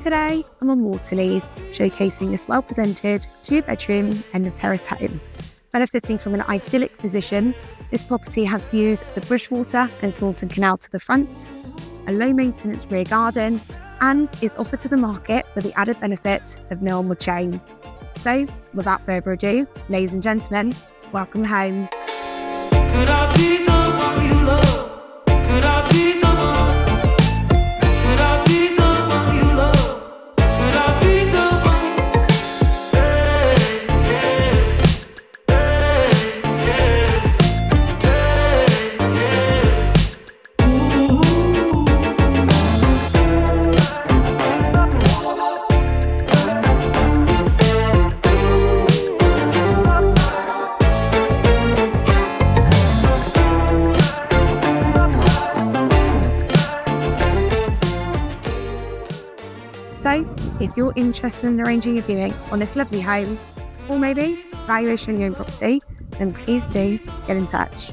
Today, I'm on Waterleaze, showcasing this well-presented two-bedroom end-of-terrace home. Benefiting from an idyllic position, this property has views of the Bridgwater and Taunton Canal to the front, a low-maintenance rear garden, and is offered to the market with the added benefit of no onward chain. So, without further ado, ladies and gentlemen, welcome home. Could I be the one you love? Could I be the one? Could I be the one you love? Could I be the one? Hey, yeah. Hey, yeah. Hey, yeah. Ooh. So, if you're interested in arranging a viewing on this lovely home, or maybe valuation of your own property, then please do get in touch.